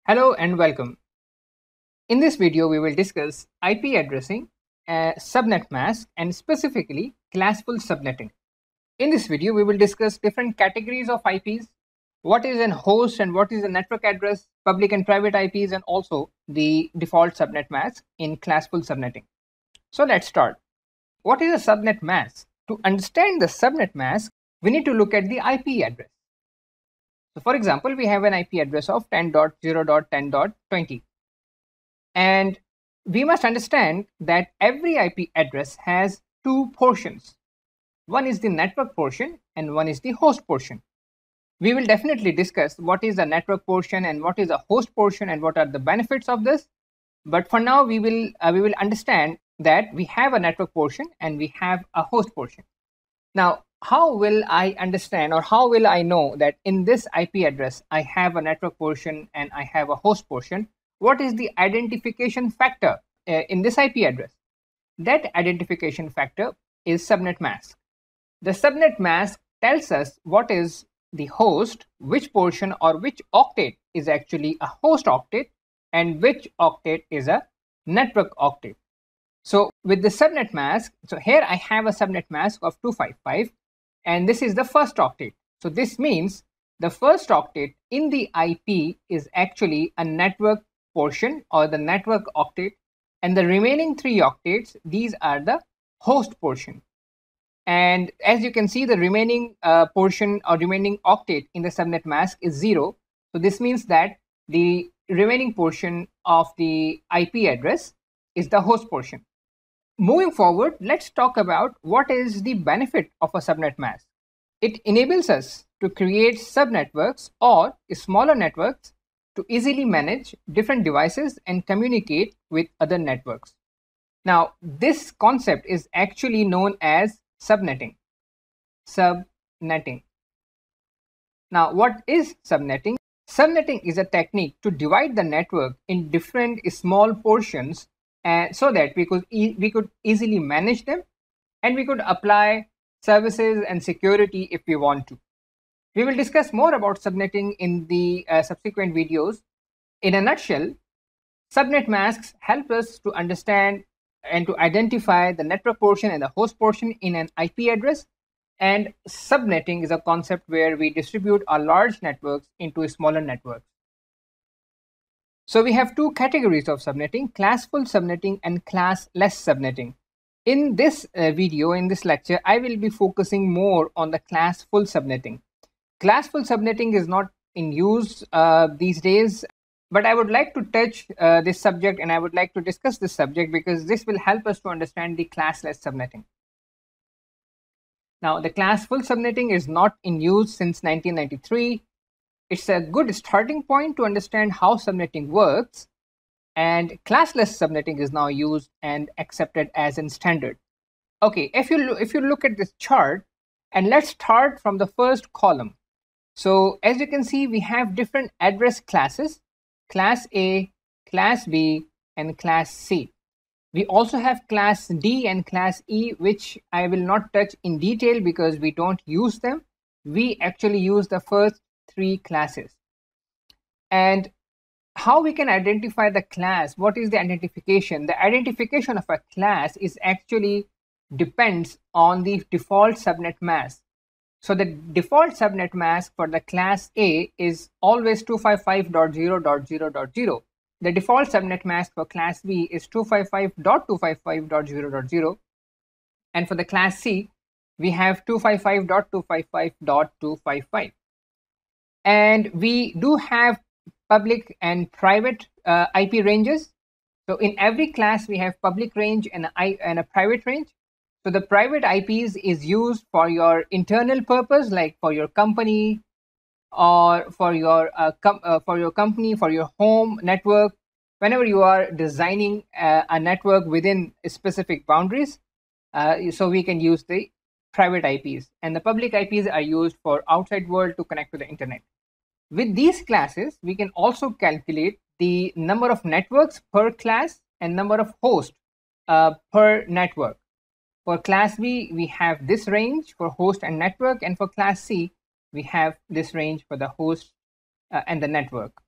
Hello and welcome. In this video, we will discuss IP addressing, subnet mask, and specifically classful subnetting. In this video, we will discuss different categories of IPs, what is a host and what is a network address, public and private IPs, and also the default subnet mask in classful subnetting. So let's start. What is a subnet mask? To understand the subnet mask, we need to look at the IP address. So for example, we have an IP address of 10.0.10.20. And we must understand that every IP address has two portions. One is the network portion and one is the host portion. We will definitely discuss what is the network portion and what is the host portion and what are the benefits of this. But for now, we will understand that we have a network portion and we have a host portion. Now, how will I understand or how will I know that in this IP address, I have a network portion and I have a host portion? What is the identification factor in this IP address? That identification factor is subnet mask. The subnet mask tells us what is the host, which portion or which octet is actually a host octet and which octet is a network octet. So with the subnet mask, so here I have a subnet mask of 255 and this is the first octet. So this means the first octet in the IP is actually a network portion or the network octet, and the remaining three octets, these are the host portion. And as you can see, the remaining portion or remaining octet in the subnet mask is 0. So this means that the remaining portion of the IP address is the host portion. Moving forward, let's talk about what is the benefit of a subnet mask. It enables us to create subnetworks or smaller networks to easily manage different devices and communicate with other networks. Now, this concept is actually known as subnetting. Subnetting. Now, what is subnetting? Subnetting is a technique to divide the network in different small portions so that we could easily manage them and we could apply services and security if we want to. We will discuss more about subnetting in the subsequent videos. In a nutshell, subnet masks help us to understand and to identify the network portion and the host portion in an IP address. And subnetting is a concept where we distribute our large networks into smaller networks. So we have two categories of subnetting: classful subnetting and classless subnetting. In this video, in this lecture, I will be focusing more on the classful subnetting. Classful subnetting is not in use these days, but I would like to touch this subject and I would like to discuss this subject because this will help us to understand the classless subnetting. Now, the classful subnetting is not in use since 1993. It's a good starting point to understand how subnetting works, and classless subnetting is now used and accepted as in standard. Okay, if you look at this chart, and let's start from the first column. So as you can see, we have different address classes: class A, class B, and class C. We also have class D and class E, which I will not touch in detail because we don't use them. We actually use the first three classes. And how we can identify the class, what is the identification? The identification of a class is actually depends on the default subnet mask. So the default subnet mask for the class A is always 255.0.0.0. The default subnet mask for class B is 255.255.0.0. And for the class C, we have 255.255.255. And we do have public and private IP ranges. So in every class, we have public range and a private range. So the private IPs is used for your internal purpose, like for your company or for your company, for your home network. Whenever you are designing a network within specific boundaries, so we can use the private IPs, and the public IPs are used for outside world to connect to the internet. With these classes, we can also calculate the number of networks per class and number of hosts per network. For class B, we have this range for host and network, and for class C, we have this range for the host and the network.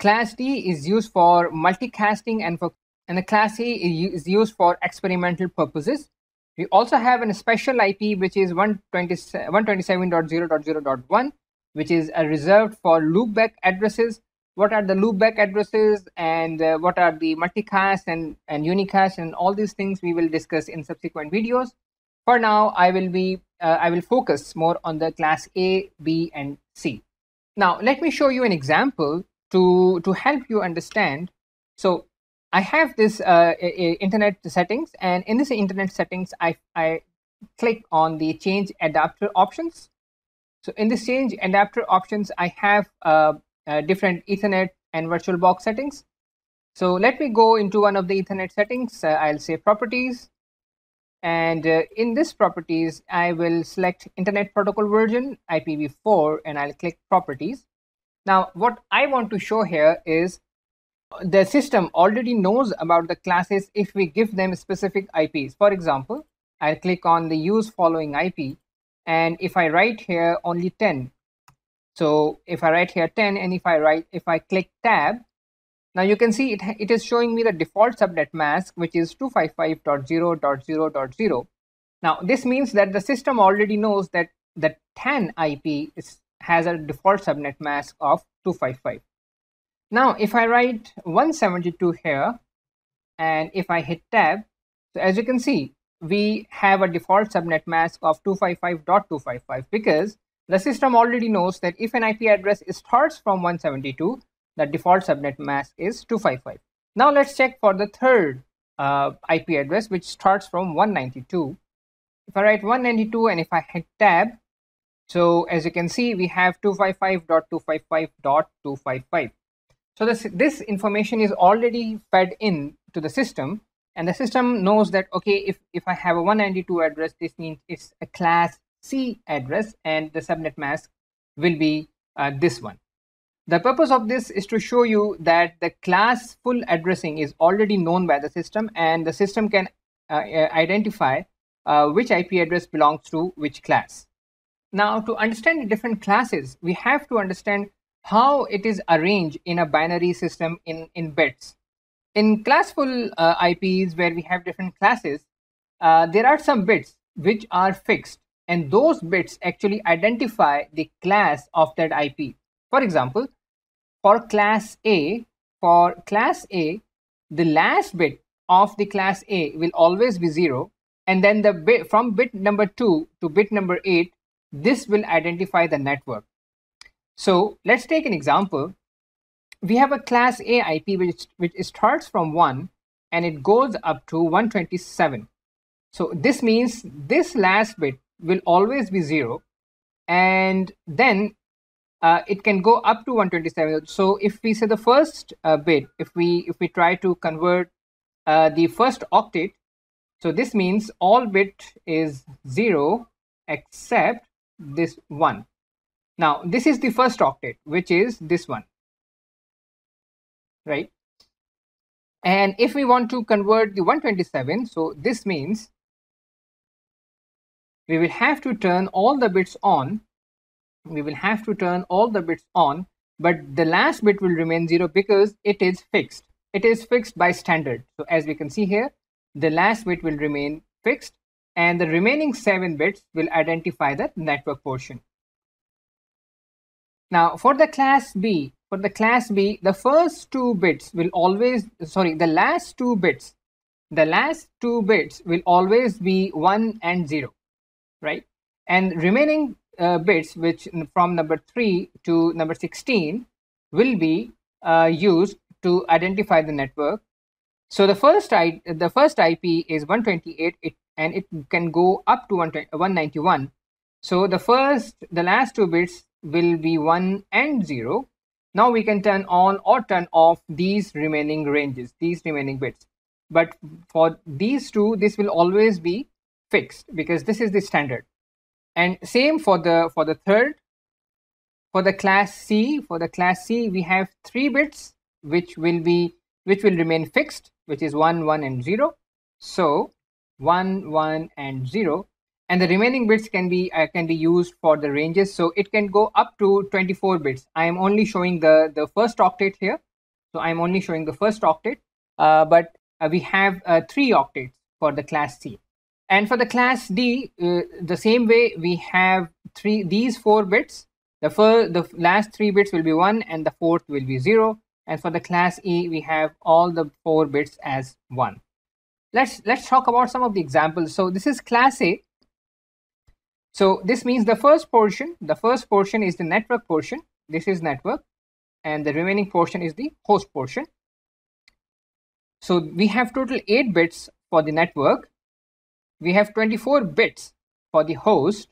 Class D is used for multicasting and the Class A is used for experimental purposes. We also have a special IP which is 127.0.0.1, which is reserved for loopback addresses. What are the loopback addresses, and what are the multicast and unicast, and all these things we will discuss in subsequent videos. For now, I will focus more on the Class A, B, and C. Now, let me show you an example to help you understand. So I have this internet settings, and in this internet settings, I click on the change adapter options. So in this change adapter options, I have different Ethernet and VirtualBox settings. So let me go into one of the Ethernet settings. I'll say properties. And in this properties, I will select Internet Protocol version IPv4, and I'll click properties. Now, what I want to show here is the system already knows about the classes if we give them specific IPs. For example, I'll click on the use following IP, and if I write here only 10, so if I write here 10, and if I click tab, now you can see it is showing me the default subnet mask, which is 255.0.0.0. Now this means that the system already knows that the 10 IP has a default subnet mask of 255. Now if I write 172 here, and if I hit tab, so as you can see, we have a default subnet mask of 255.255, because the system already knows that if an IP address starts from 172, the default subnet mask is 255. Now let's check for the third IP address, which starts from 192. If I write 192 and if I hit tab, so as you can see, we have 255.255.255. So this information is already fed in to the system, and the system knows that, okay, if I have a 192 address, this means it's a class C address, and the subnet mask will be this one. The purpose of this is to show you that the class full addressing is already known by the system, and the system can identify which IP address belongs to which class. Now, to understand the different classes, we have to understand how it is arranged in a binary system in bits. In classful IPs, where we have different classes, there are some bits which are fixed, and those bits actually identify the class of that IP. For example, for class A, the last bit of the class A will always be 0, and then the bit from bit number 2 to bit number 8, this will identify the network. So let's take an example. We have a class A IP which starts from 1 and it goes up to 127. So this means this last bit will always be 0, and then it can go up to 127. So if we say the first bit, if we try to convert the first octet, so this means all bit is 0 except this 1. Now this is the first octet, which is this one, right? And if we want to convert the 127, so this means we will have to turn all the bits on. We will have to turn all the bits on, but the last bit will remain 0 because it is fixed. It is fixed by standard. So as we can see here, the last bit will remain fixed, and the remaining 7 bits will identify the network portion. Now for the class B, the first 2 bits will always, the last two bits will always be 1 and 0, right? And remaining bits, which from number 3 to number 16, will be used to identify the network. So the first IP is 128, and it can go up to 191. So the last 2 bits will be 1 and 0. Now we can turn on or turn off these remaining ranges, these remaining bits. But for these two, this will always be fixed because this is the standard. And same for the third. For the class C, we have 3 bits which will remain fixed, which is 1, 1, and 0. So 1, 1, and 0. And the remaining bits can be used for the ranges. So it can go up to 24 bits. I am only showing the first octet here. So I'm only showing the first octet, but we have 3 octets for the class C. And for the class D, the same way, we have these 4 bits. The last 3 bits will be 1 and the fourth will be 0. And for the class E, we have all the 4 bits as 1. Let's talk about some of the examples. So this is class A. So this means the first portion is the network portion. This is network, and the remaining portion is the host portion. So we have total 8 bits for the network. We have 24 bits for the host.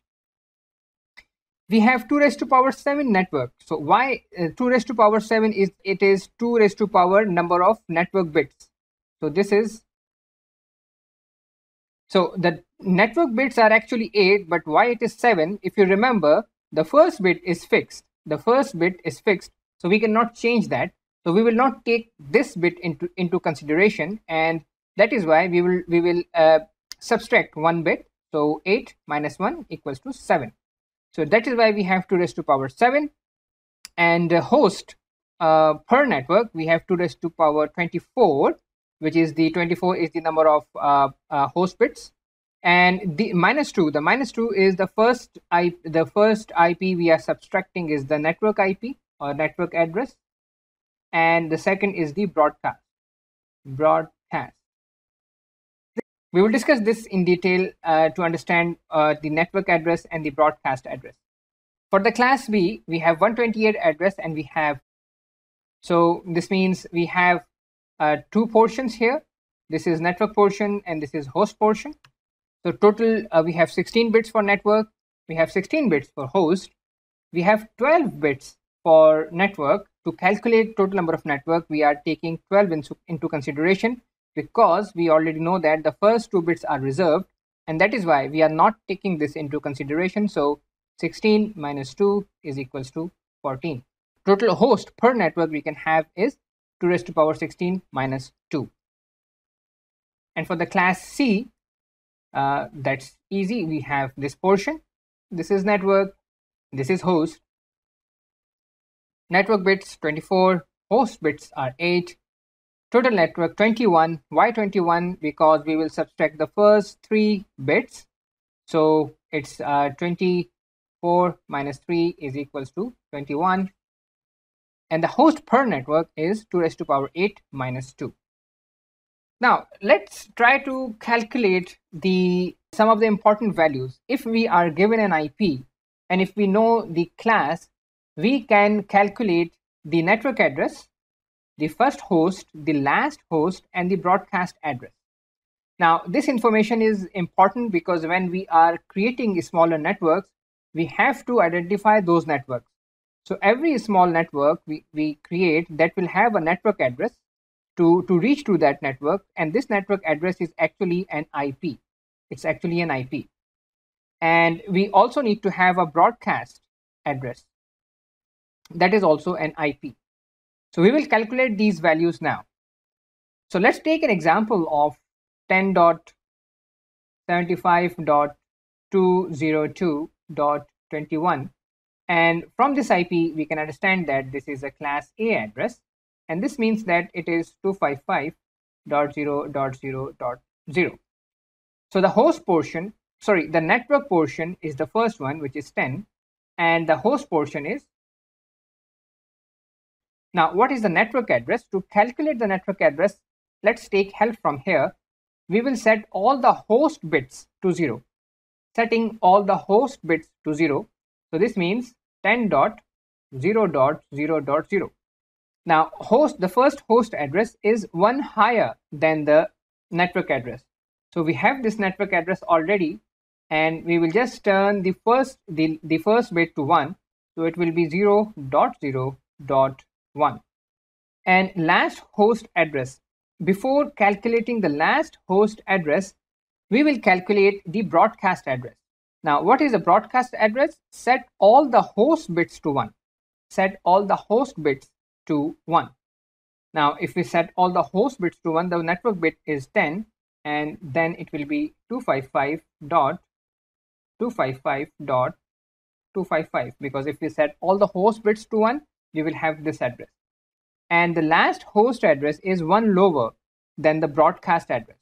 We have 2 raised to power 7 network. So why 2 raised to power 7 is, it is 2 raised to power number of network bits. So this is, so the network bits are actually 8, but why it is 7? If you remember, the first bit is fixed. The first bit is fixed, so we cannot change that. So we will not take this bit into consideration, and that is why we will subtract 1 bit. So 8 minus 1 equals to 7. So that is why we have 2 raised to power 7. And host per network, we have 2 raised to power 24, which is the 24 is the number of host bits. And the minus 2 is the first IP we are subtracting is the network IP or network address, and the second is the broadcast. We will discuss this in detail to understand the network address and the broadcast address. For the class B, we have 128 address, and we have, so this means we have 2 portions here. This is network portion and this is host portion. So total we have 16 bits for network, we have 16 bits for host, we have 12 bits for network. To calculate total number of network, we are taking 12 into consideration, because we already know that the first 2 bits are reserved, and that is why we are not taking this into consideration. So 16 minus 2 is equals to 14. Total host per network we can have is 2 raised to power 16 minus 2. And for the class C, that's easy. We have this portion. This is network. This is host. Network bits 24. Host bits are 8. Total network 21. Why 21? Because we will subtract the first 3 bits. So it's 24 minus 3 is equals to 21. And the host per network is 2 raised to power 8 minus 2. Now let's try to calculate some of the important values. If we are given an IP and if we know the class, we can calculate the network address, the first host, the last host, and the broadcast address. Now this information is important because when we are creating smaller networks, we have to identify those networks. So every small network we create, that will have a network address to reach to that network, and this network address is actually an IP. It's actually an IP. And we also need to have a broadcast address. That is also an IP. So we will calculate these values now. So let's take an example of 10.75.202.21. And from this IP, we can understand that this is a class A address. And this means that it is 255.0.0.0. So the host portion, the network portion is the first one, which is 10. And the host portion is, now what is the network address? To calculate the network address, let's take help from here. We will set all the host bits to 0. Setting all the host bits to 0. So this means 10.0.0.0. Now the first host address is 1 higher than the network address. So we have this network address already, and we will just turn the first bit to 1. So it will be 0.0.1. And last host address. Before calculating the last host address, we will calculate the broadcast address. Now what is the broadcast address? Set all the host bits to 1. Set all the host bits to 1. Now if we set all the host bits to 1, the network bit is 10, and then it will be 255.255.255, because if we set all the host bits to 1, we will have this address. and the last host address is one lower than the broadcast address.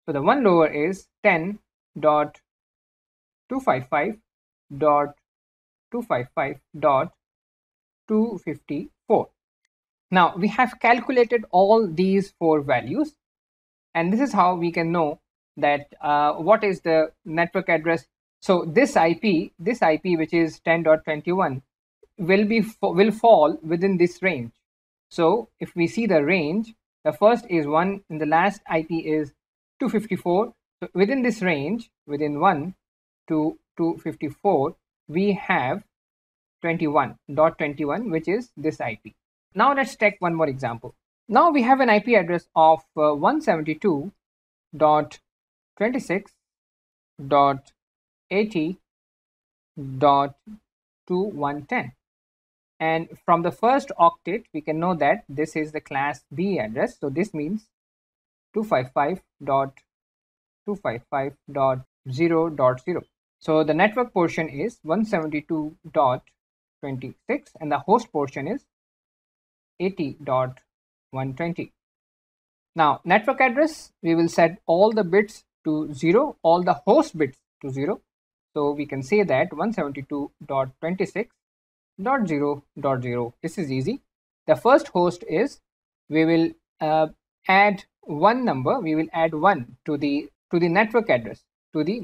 So the one lower is 10.255.255.254. Now we have calculated all these four values, and this is how we can know that what is the network address. So this IP which is 10.21 will fall within this range. So if we see the range, the first is 1 and the last IP is 254. So within this range, within 1 to 254, we have 21.21, which is this IP. Now let's take one more example. Now we have an IP address of 172.26.80.2110. And from the first octet, we can know that this is the class B address. So this means 255.255.0.0. So the network portion is 172.26 and the host portion is 80.120. Now network address, we will set all the bits to 0, all the host bits to 0. So we can say that 172.26.0.0. This is easy. The first host is, we will add one number, we will add 1 to the network address, So the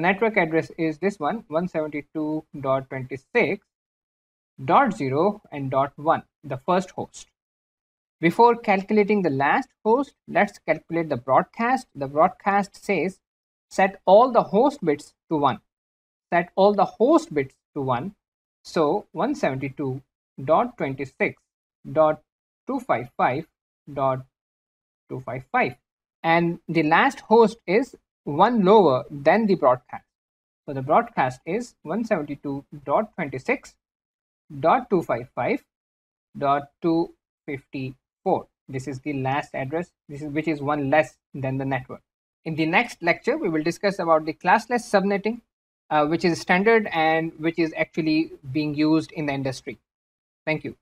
network address is this one, 172.26.0 and .1, the first host. Before calculating the last host, let's calculate the broadcast. The broadcast says set all the host bits to 1. Set all the host bits to 1. So 172.26.255.255. And the last host is one lower than the broadcast. So the broadcast is 172.26.255.254. This is the last address, which is one less than the network. In the next lecture, we will discuss about the classless subnetting, which is standard and which is actually being used in the industry. Thank you.